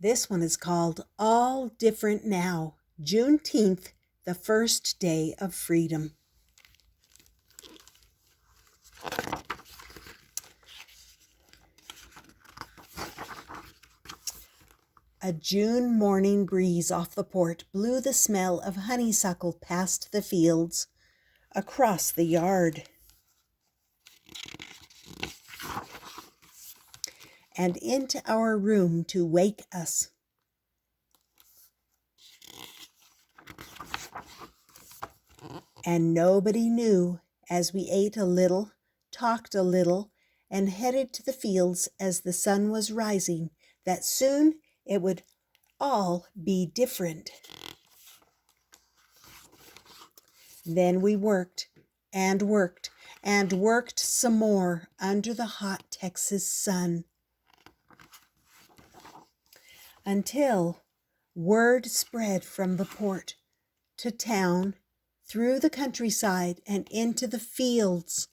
This one is called All Different Now, Juneteenth, the first day of freedom. A June morning breeze off the port blew the smell of honeysuckle past the fields, across the yard, and into our room to wake us. And nobody knew, as we ate a little, talked a little, and headed to the fields as the sun was rising, that soon it would all be different. Then we worked and worked and worked some more under the hot Texas sun, until word spread from the port to town, through the countryside, and into the fields.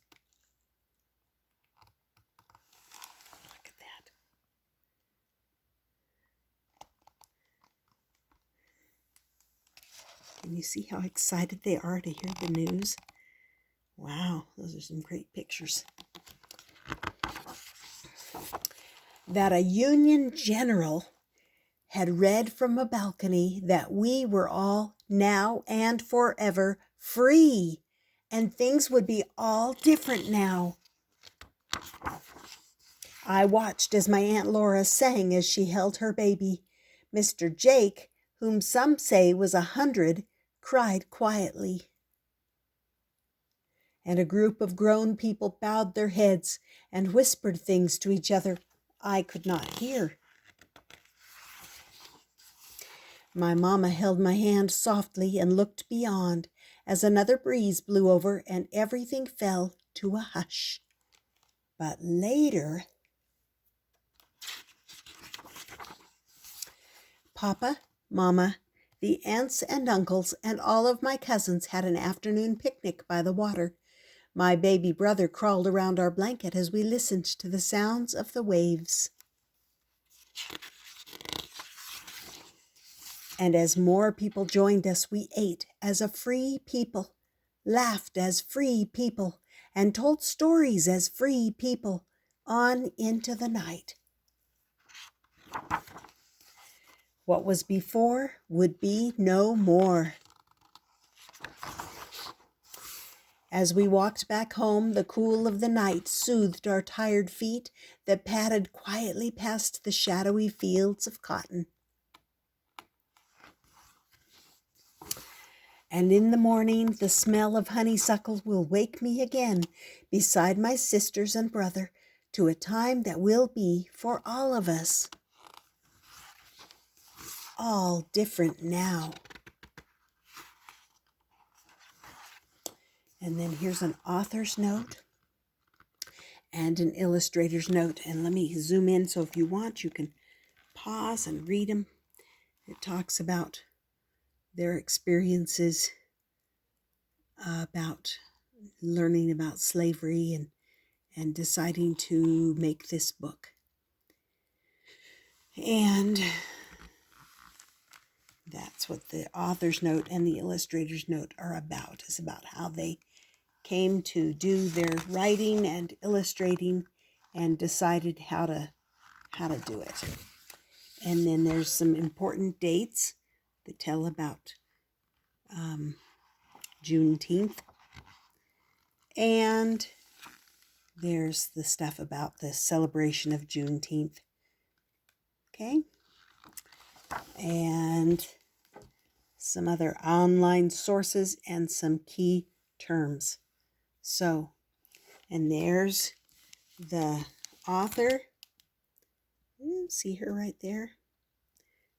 Look at that. Can you see how excited they are to hear the news? Wow, those are some great pictures. That a Union general had read from a balcony that we were all now and forever free, and things would be all different now. I watched as my Aunt Laura sang as she held her baby. Mr. Jake, whom some say was 100, cried quietly. And a group of grown people bowed their heads and whispered things to each other I could not hear. My mama held my hand softly and looked beyond as another breeze blew over and everything fell to a hush. But later, Papa, Mama, the aunts and uncles, and all of my cousins had an afternoon picnic by the water. My baby brother crawled around our blanket as we listened to the sounds of the waves. And as more people joined us, we ate as a free people, laughed as free people, and told stories as free people on into the night. What was before would be no more. As we walked back home, the cool of the night soothed our tired feet that padded quietly past the shadowy fields of cotton. And in the morning, the smell of honeysuckle will wake me again beside my sisters and brother to a time that will be for all of us all different now. And then here's an author's note and an illustrator's note. And let me zoom in so if you want, you can pause and read them. It talks about their experiences about learning about slavery and deciding to make this book. And that's what the author's note and the illustrator's note are about. It's about how they came to do their writing and illustrating and decided how to do it. And then there's some important dates that tell about Juneteenth. And there's the stuff about the celebration of Juneteenth. Okay? And some other online sources and some key terms. So, and there's the author. See her right there?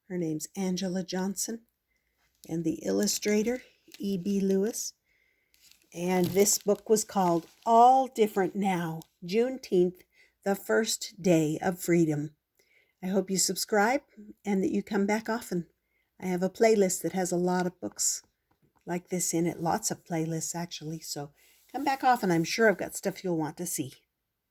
Her name's Angela Johnson. And the illustrator, E.B. Lewis. And this book was called All Different Now, Juneteenth, the first day of freedom. I hope you subscribe and that you come back often. I have a playlist that has a lot of books like this in it, lots of playlists actually. So come back often. I'm sure I've got stuff you'll want to see.